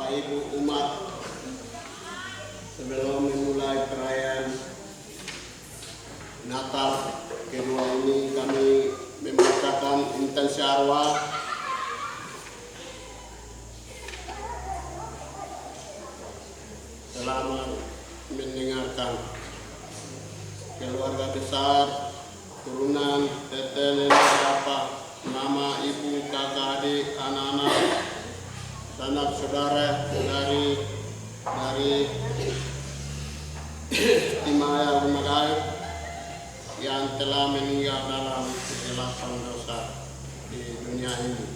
Bapak Ibu umat, sebelum memulai perayaan Natal kedua ini kami membacakan intensi arwah selama mendengarkan keluarga besar, turunan, tete, nenek, bapak, mama, ibu, kakak, adik, anak-anak, sanak saudara dari Timaya Rumagai yang telah meninggal dalam kegelapan dosa di dunia ini.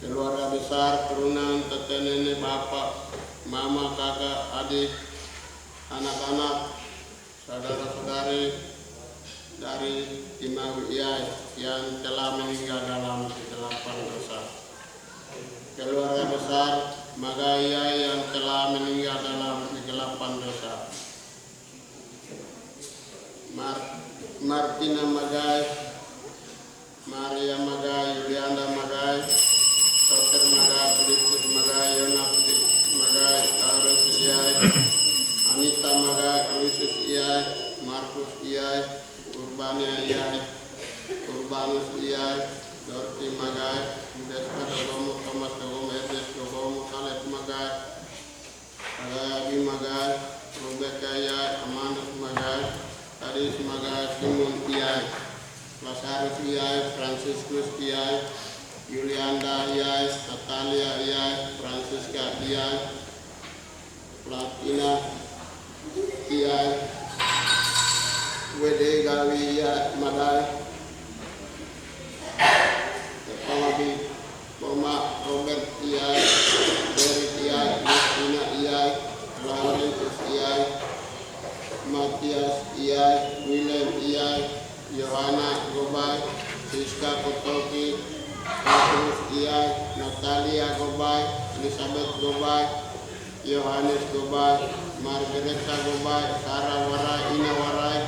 Keluarga besar, turunan, tete, nenek, bapak, mama, kakak, adik, anak-anak, saudara-saudari dari Timawiyai yang telah meninggal dalam kegelapan dosa. Keluarga besar Magayai yang telah meninggal dalam kegelapan dosa. Martina Magai, Maria Magai, Yulianda Magai, Dr. Magai, Filipus Magai, Yonaf Magai, Taurus Iyai, Anita Magai, Lucius Iyai, Markus Iyai, Urbania Iyai, Urbanus Iyai, Dorti Magai, Deska Dogomu, Thomas Dogomu, Edis Dogomu, Kaleb Magai, Agayagi Magai, Rebecca Iyai, Amandus Magai, Adis Magai, Simon Iyai, Lazarus Iyai, Franciscus Iyai, Yulianda Iyai, Natalia Iyai, Francisca Iyai, Platina Iyai, Wede Gawi Iyai Magai, Kepalabi Boma Robert Iyai, Derek Iyai, Christina Iyai, Laurentus Iyai, Matias Iyai, William Iyai, Yohana Gobai, Siska Kotoki, Petrus Iyai, Natalia Gobai, Elizabeth Gobai, Yohanes Gobai, Margareta Gobai, Sarah Warai, Ina Warai,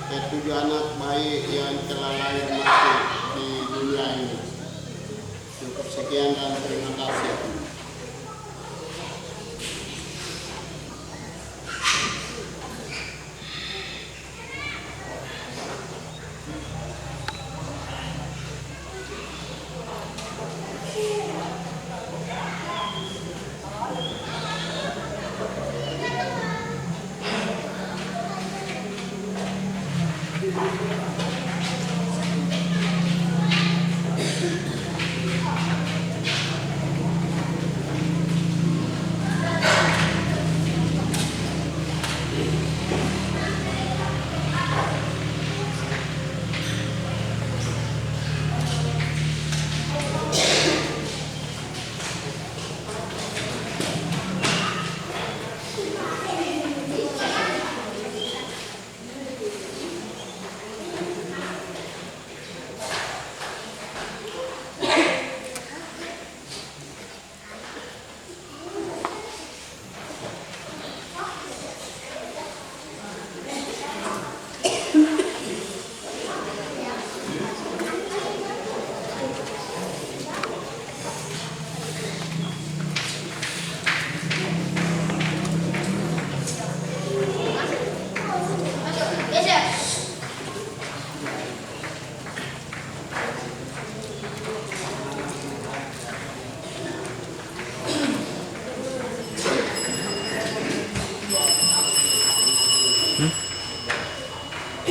ketujuh anak bayi yang telah lahir mati di dunia ini. Cukup sekian dan terima kasih.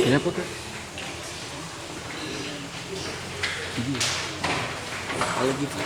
Kenapa kak? Kalau gitu.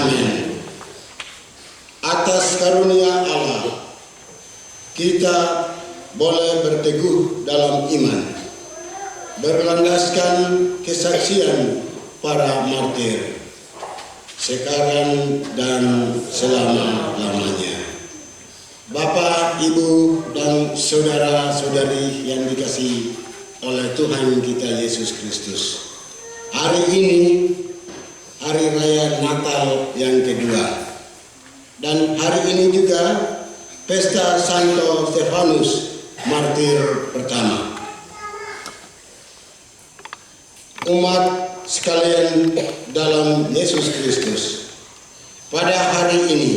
Amin. Atas karunia Allah, kita boleh berteguh dalam iman, berlandaskan kesaksian para martir, sekarang dan selama-lamanya. Bapak, Ibu, dan saudara-saudari yang dikasihi oleh Tuhan kita Yesus Kristus, hari ini hari raya Natal yang kedua, dan hari ini juga pesta Santo Stefanus martir pertama. Umat sekalian dalam Yesus Kristus, pada hari ini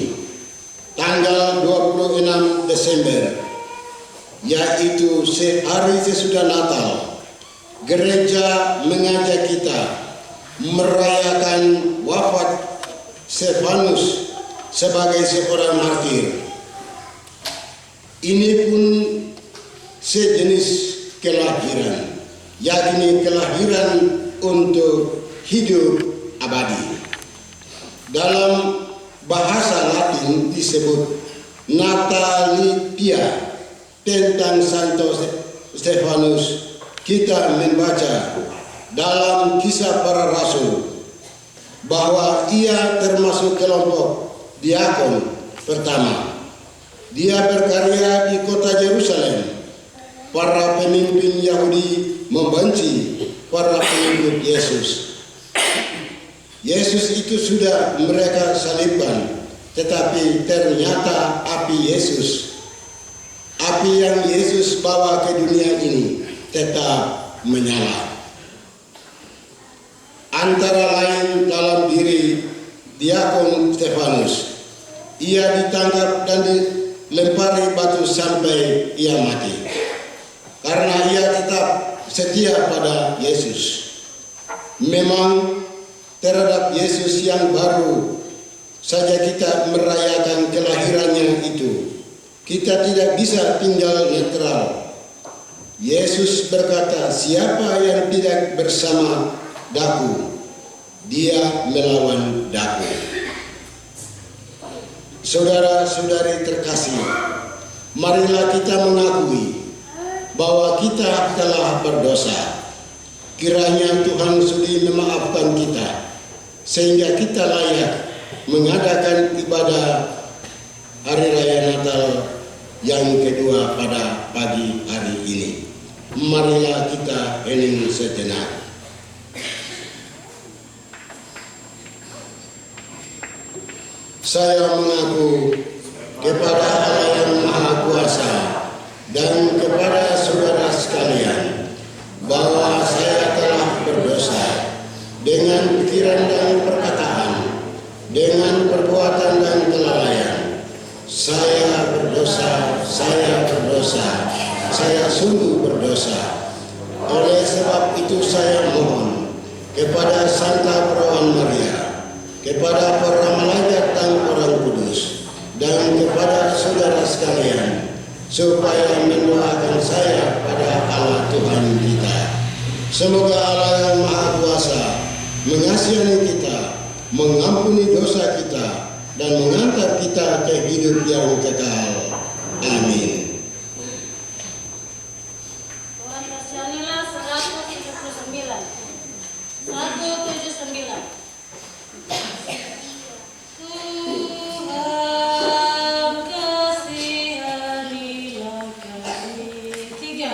tanggal 26 Desember, yaitu sehari sesudah Natal, gereja mengajak kita merayakan wafat Stefanus sebagai seorang martir. Ini pun sejenis kelahiran, yakni kelahiran untuk hidup abadi. Dalam bahasa Latin disebut Natalitia. Tentang Santo Stefanus kita membaca dalam Kisah Para Rasul bahwa ia termasuk kelompok diakon pertama. Dia berkarya di kota Yerusalem. Para pemimpin Yahudi membenci para pengikut Yesus. Yesus itu sudah mereka salibkan, tetapi ternyata api Yesus, api yang Yesus bawa ke dunia ini tetap menyala. Antara lain dalam diri diakon Stefanus, ia ditangkap dan dilempari batu sampai ia mati, karena ia tetap setia pada Yesus. Memang terhadap Yesus yang baru saja kita merayakan kelahirannya itu, kita tidak bisa tinggal netral. Yesus berkata, siapa yang tidak bersama daku, dia melawan daku. Saudara-saudari terkasih, marilah kita mengakui bahwa kita telah berdosa. Kiranya Tuhan sudi memaafkan kita, sehingga kita layak mengadakan ibadah Hari Raya Natal yang kedua pada pagi hari ini. Marilah kita hening sejenak. Saya mengaku kepada Allah yang Maha Kuasa dan kepada saudara sekalian bahwa saya telah berdosa dengan pikiran dan perkataan, dengan perbuatan dan kelalaian. Saya berdosa, saya sungguh berdosa. Oleh sebab itu saya mohon kepada Santa Perawan Maria, kepada para malaikat dan orang kudus, dan kepada saudara sekalian, supaya mendoakan saya pada Allah Tuhan kita. Semoga Allah yang Maha Kuasa mengasihani kita, mengampuni dosa kita, dan mengantar kita ke hidup yang kekal. Amin. Tuhan kasihanilah 179. 179. Tuhan kasihanilah kami. 3.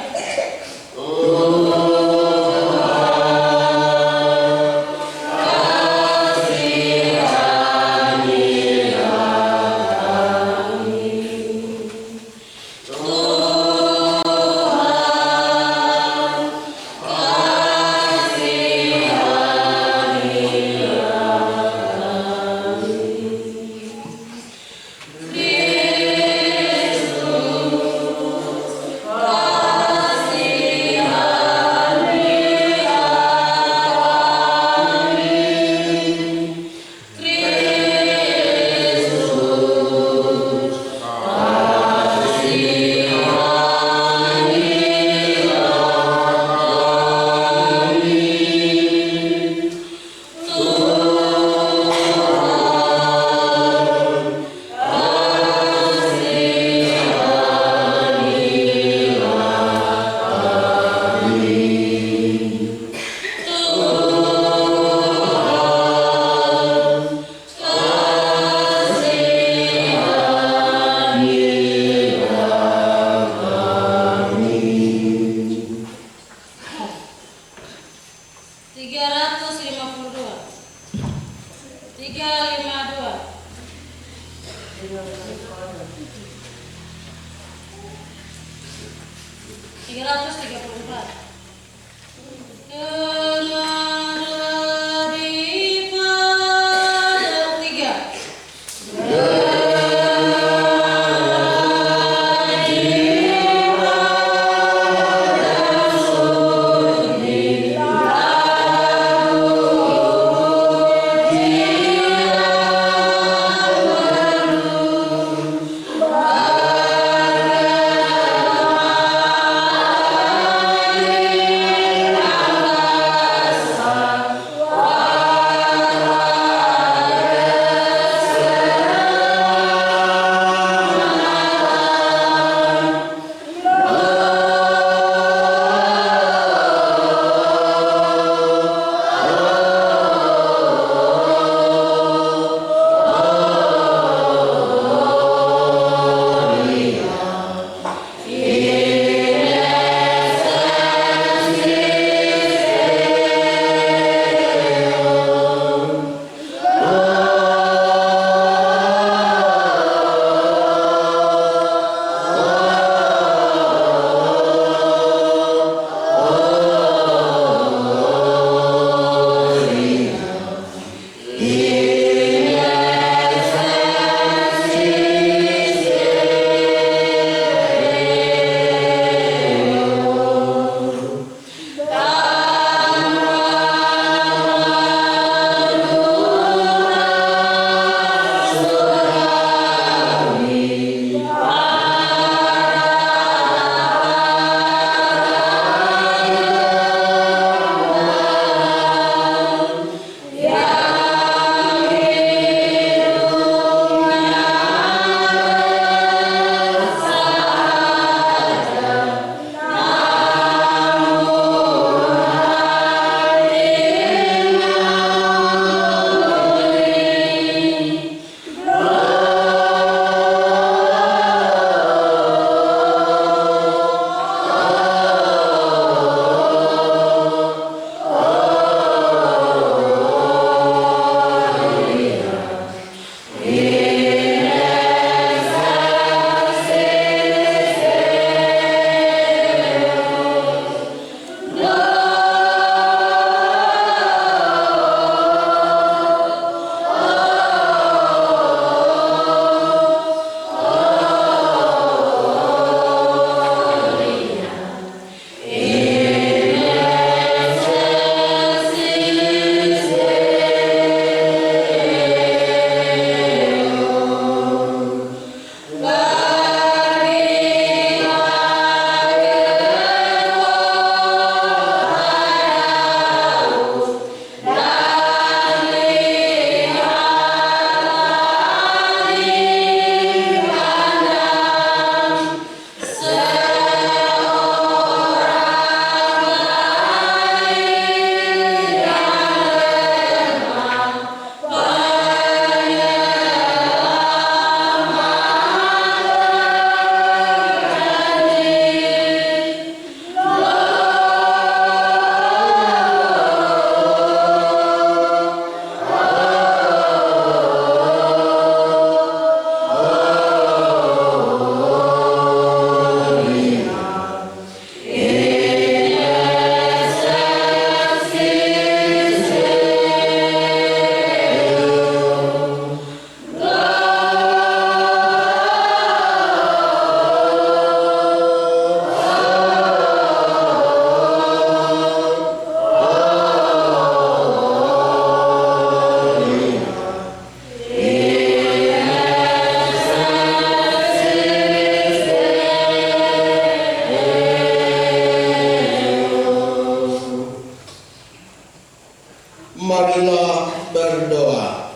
Marilah berdoa.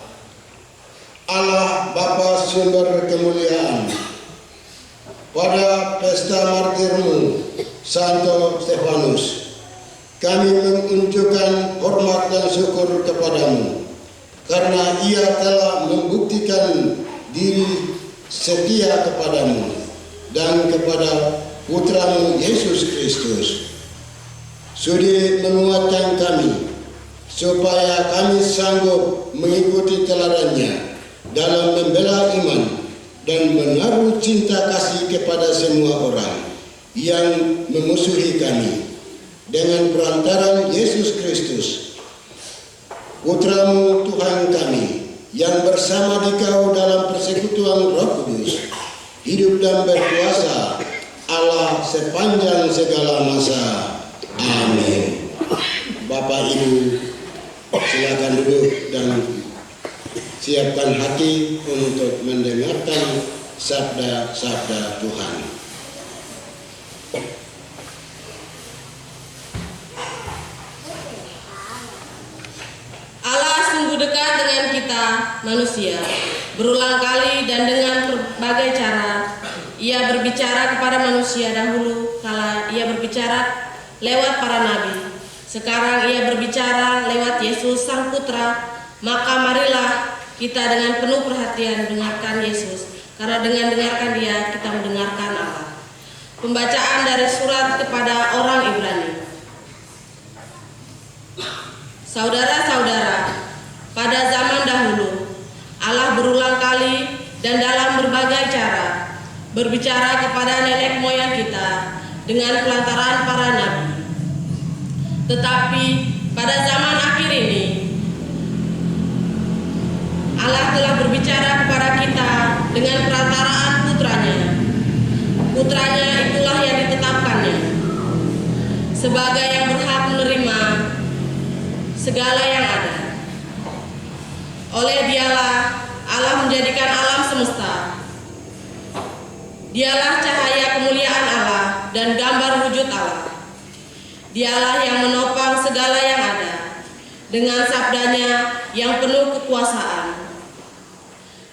Allah Bapa sumber kemuliaan, pada pesta martirmu Santo Stefanus, kami menunjukkan hormat dan syukur kepadamu, karena ia telah membuktikan diri setia kepadamu dan kepada putramu Yesus Kristus. Sudi menguatkan kami, supaya kami sanggup mengikuti teladannya dalam membela iman dan menaruh cinta kasih kepada semua orang yang memusuhi kami. Dengan perantaran Yesus Kristus, Putra-Mu Tuhan kami, yang bersama Dikau dalam persekutuan Roh Kudus, hidup dan berkuasa Allah sepanjang segala masa. Amin. Bapak Ibu, silakan duduk dan siapkan hati untuk mendengarkan sabda-sabda Tuhan. Allah sungguh dekat dengan kita manusia. Berulang kali dan dengan berbagai cara Ia berbicara kepada manusia dahulu kala Ia berbicara lewat para nabi. Sekarang Ia berbicara lewat Yesus Sang Putra. Maka marilah kita dengan penuh perhatian dengarkan Yesus, karena dengan dengarkan Dia kita mendengarkan Allah. Pembacaan dari surat kepada orang Ibrani. Saudara-saudara, pada zaman dahulu Allah berulang kali dan dalam berbagai cara berbicara kepada nenek moyang kita dengan pelantaran para nabi. Tetapi pada zaman akhir ini Allah telah berbicara kepada kita dengan perantaraan putranya. Putranya itulah yang ditetapkannya sebagai yang berhak menerima segala yang ada. Oleh Dialah Allah menjadikan alam semesta. Dialah cahaya kemuliaan Allah dan gambar wujud Allah. Dialah yang menopang segala yang ada dengan sabdanya yang penuh kekuasaan.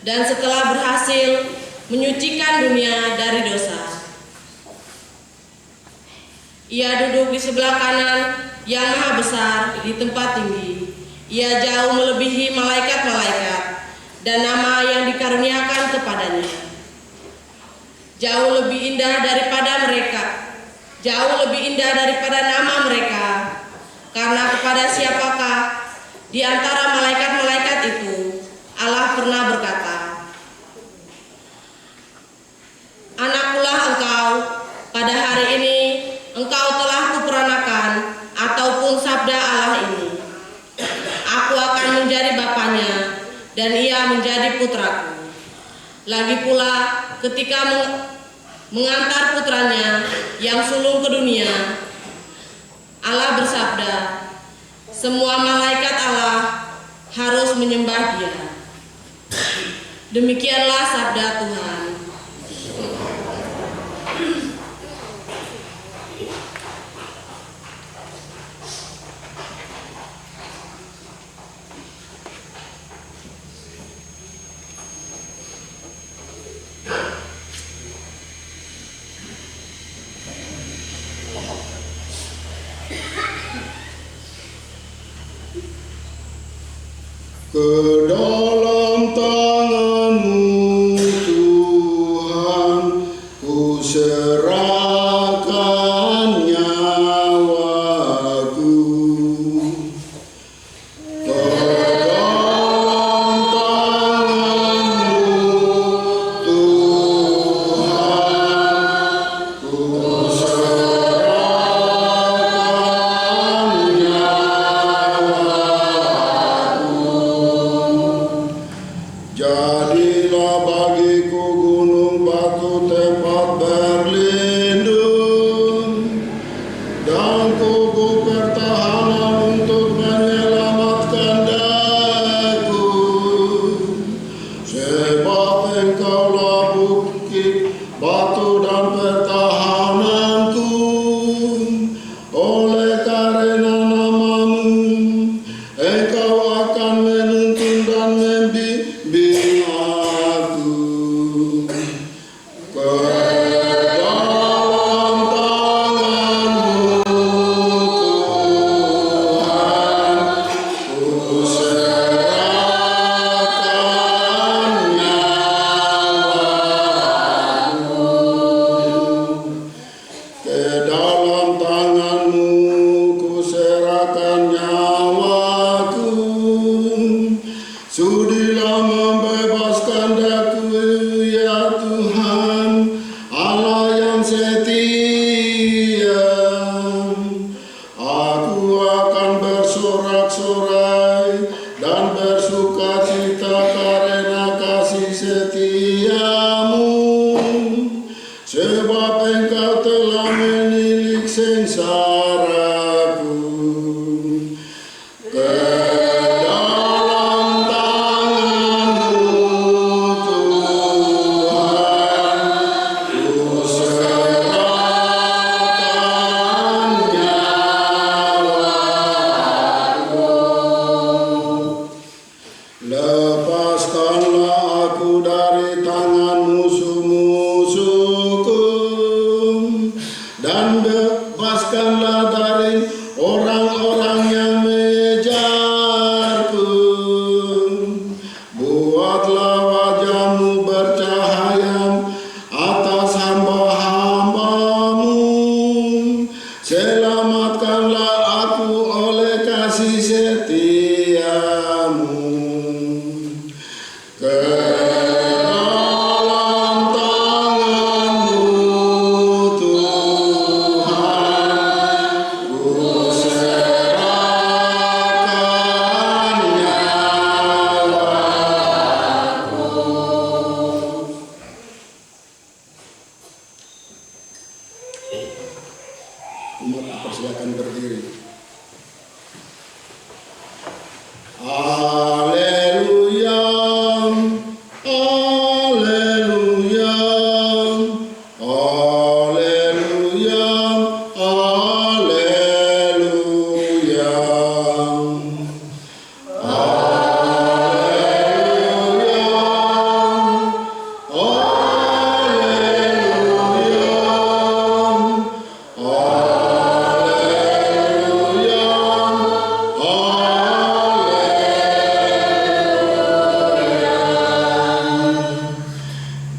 Dan setelah berhasil menyucikan dunia dari dosa, Ia duduk di sebelah kanan yang maha besar di tempat tinggi. Ia jauh melebihi malaikat-malaikat dan nama yang dikaruniakan kepadanya. Jauh lebih indah daripada mereka, jauh lebih indah daripada nama mereka. Karena kepada siapakah di antara malaikat-malaikat itu Allah pernah berkata, "Anakkulah engkau, pada hari ini engkau telah kuperanakan," ataupun sabda Allah ini, "Aku akan menjadi bapaknya dan ia menjadi putraku." Lagi pula ketika mengantar putranya yang sulung ke dunia, Allah bersabda, "Semua malaikat Allah harus menyembah Dia." Demikianlah sabda Tuhan. Ke dalam tangan-Mu Tuhan, ku serahkan nyawaku. Ke dalam tangan-Mu Tuhan, ku serahkan Jadilah bagiku gunung batu tempat berlindung, dan kubu pertahanan untuk menyelamatkan dahiku. Sebab Engkaulah bukit, batu dan pertahananku. Oleh karena nama-Mu, Engkau akan menuntun dan membimbing aku. Ke dalam tangan-Mu Tuhan, ku serahkan nyawaku. Ke dalam tangan-Mu ku serahkan nyawaku. Sudilah membebaskan setiamu, sebab Engkau telah menilik sengsaraku. Ke dalam tangan-Mu Tuhan, ku serahkan nyawaku. Lepaskanlah aku dari tangan musuh-musuhku, dan bebaskanlah dari orang-orang yang mengejarku. Buatlah wajah-Mu bercahaya atas hamba-hamba-Mu. Selamatkanlah aku oleh kasih setia-Mu. Ke dalam tangan-Mu Tuhan, ku serahkan nyawaku. Umat dipersilakan berdiri. Haleluya, haleluya, haleluya, haleluya,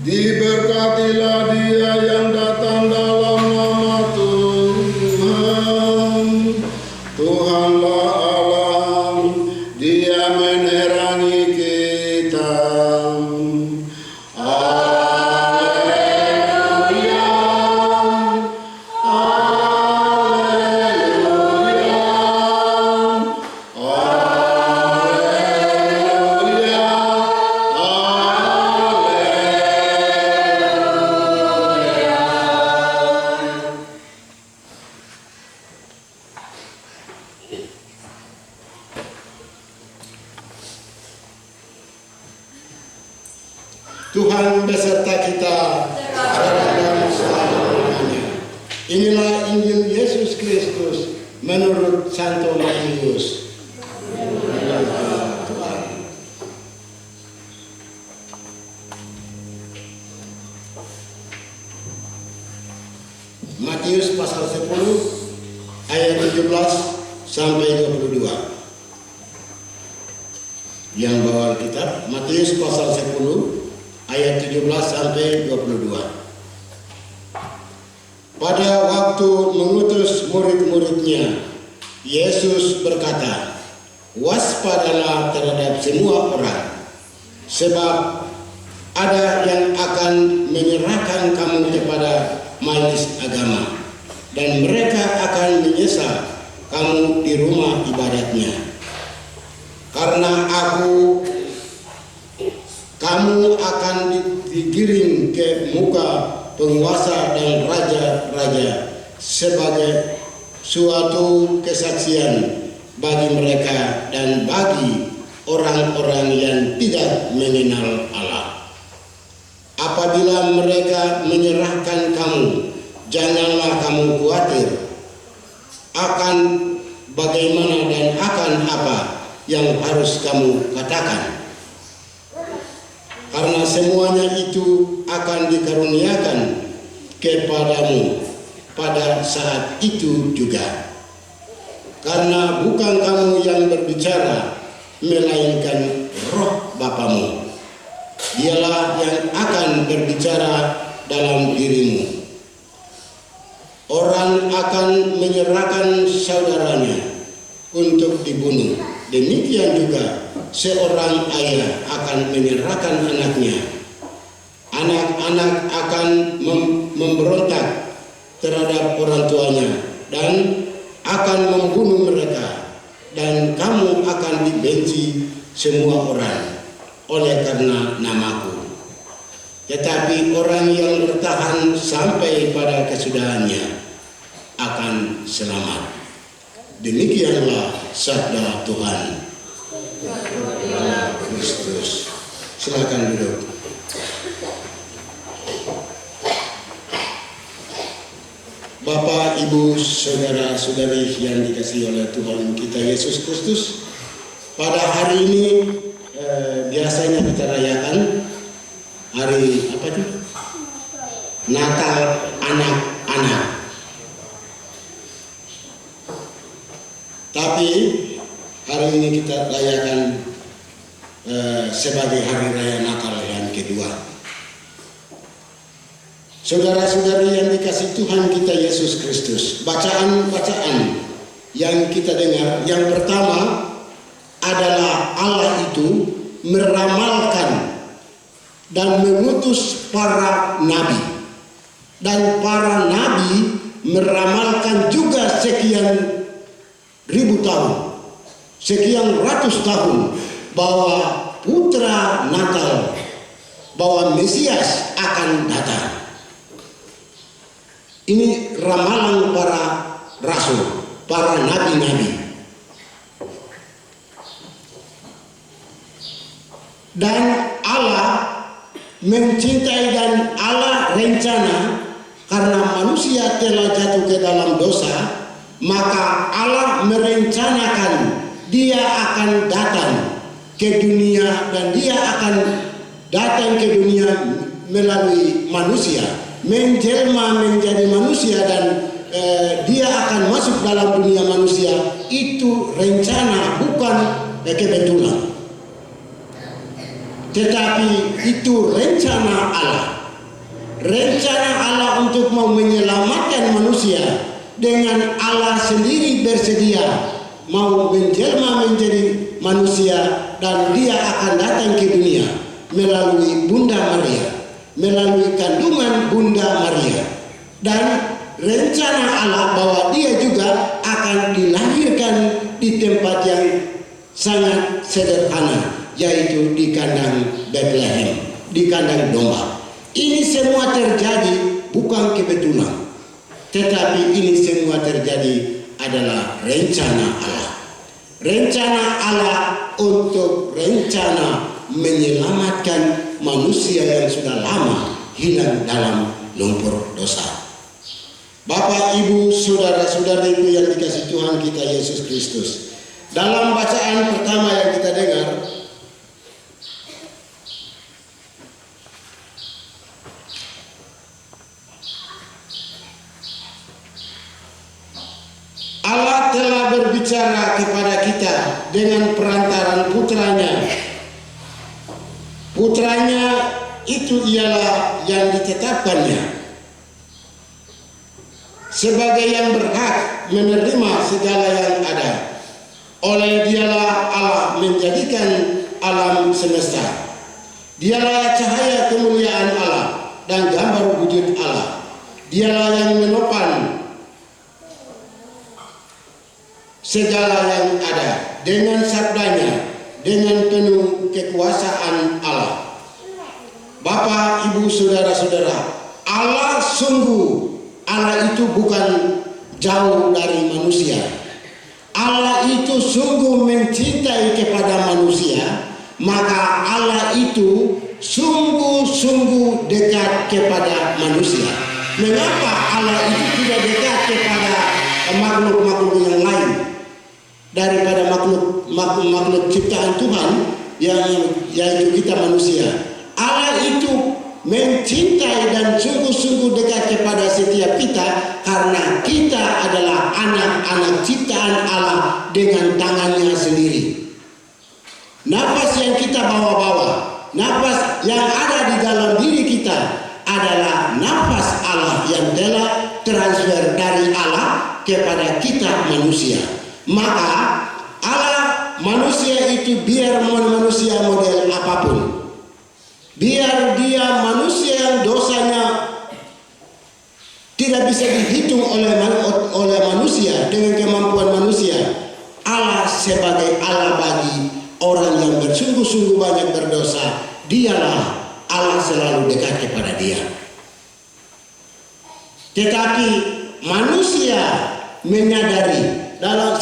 diberkatilah Dia yang datang dalam nama Tuhan. Tuhanlah Allah, Dia menerangi kita. Haleluya, haleluya, haleluya, Tuhan beserta kita sekarang dan selama-lamanya. Inilah Injil Yesus Kristus menurut Santo Matius. Tuhan. Matius pasal 10 ayat 17 sampai 22. Yang bawa Alkitab, Matius pasal 10 ayat 17 sampai 22. Pada waktu mengutus murid-muridnya, Yesus berkata, "Waspadalah terhadap semua orang, sebab ada yang akan menyerahkan kamu kepada majelis agama, dan mereka akan menyesal kamu di rumah ibadatnya. Karena kamu akan digiring ke muka penguasa dan raja-raja sebagai suatu kesaksian bagi mereka dan bagi orang-orang yang tidak mengenal Allah. Apabila mereka menyerahkan kamu, janganlah kamu khawatir akan bagaimana dan akan apa yang harus kamu katakan. Karena semuanya itu akan dikaruniakan kepadamu pada saat itu juga. Karena bukan kamu yang berbicara, melainkan Roh Bapamu. Dialah yang akan berbicara dalam dirimu. Orang akan menyerahkan saudaranya untuk dibunuh. Demikian juga seorang ayah akan menyerahkan anaknya. Anak-anak akan memberontak terhadap orang tuanya dan akan membunuh mereka, dan kamu akan dibenci semua orang oleh karena namaku. tetapi orang yang bertahan sampai pada kesudahannya akan selamat. Demikianlah sabda Tuhan. Kristus. Silakan duduk. Bapak, Ibu, saudara-saudari yang dikasihi oleh Tuhan kita Yesus Kristus, pada hari ini biasanya kita rayakan hari apa itu? Natal anak-anak. Tapi hari ini kita rayakan sebagai hari raya Natal yang kedua. Saudara-saudari yang dikasihi Tuhan kita Yesus Kristus, bacaan-bacaan yang kita dengar, yang pertama adalah Allah itu meramalkan dan mengutus para nabi, dan para nabi meramalkan juga sekian ribu tahun, sekian ratus tahun bahwa putra Natal, bahwa Mesias akan datang. Ini ramalan para rasul, para nabi-nabi. Dan Allah mencintai dan Allah rencana karena manusia telah jatuh ke dalam dosa, maka Allah merencanakan dia akan datang ke dunia, dan dia akan datang ke dunia melalui manusia, menjelma menjadi manusia, dan dia akan masuk dalam dunia manusia. Itu rencana, bukan kebetulan, tetapi itu rencana Allah. Rencana Allah untuk mau menyelamatkan manusia, dengan Allah sendiri bersedia mau menjelma menjadi manusia, dan dia akan datang ke dunia melalui Bunda Maria, melalui kandungan Bunda Maria. Dan rencana Allah bahwa dia juga akan dilahirkan di tempat yang sangat sederhana, yaitu di kandang Bethlehem, di kandang domba. Ini semua terjadi bukan kebetulan, tetapi ini semua terjadi adalah rencana Allah. Rencana Allah untuk rencana menyelamatkan manusia yang sudah lama hilang dalam lumpur dosa. Bapak, Ibu, saudara-saudariku yang dikasihi Tuhan kita Yesus Kristus, dalam bacaan pertama yang kita dengar, Allah telah berbicara kepada kita dengan perantaran putranya. Putranya itu ialah yang ditetapkannya sebagai yang berhak menerima segala yang ada. Oleh dialah Allah menjadikan alam semesta. Dialah cahaya kemuliaan Allah dan gambar wujud Allah. Dialah yang menopang segala yang ada dengan sabdanya, dengan penuh kekuasaan Allah. Bapak, Ibu, saudara-saudara, Allah itu bukan jauh dari manusia. Allah itu sungguh mencintai kepada manusia, maka Allah itu sungguh-sungguh dekat kepada manusia. Mengapa Allah itu tidak dekat kepada makhluk-makhluk yang lain daripada makhluk ciptaan Tuhan yaitu kita manusia? Allah itu mencintai dan sungguh-sungguh dekat kepada setiap kita karena kita adalah anak-anak ciptaan Allah dengan tangannya sendiri. Nafas yang kita bawa-bawa, nafas yang ada di dalam diri kita adalah nafas Allah yang telah transfer dari Allah kepada kita manusia. Maka Allah manusia itu biar manusia model apapun, biar dia manusia yang dosanya tidak bisa dihitung oleh manusia dengan kemampuan manusia, Allah sebagai Allah bagi orang yang bersungguh-sungguh banyak berdosa, dialah Allah selalu dekat kepada dia. Tetapi manusia menyadari dalam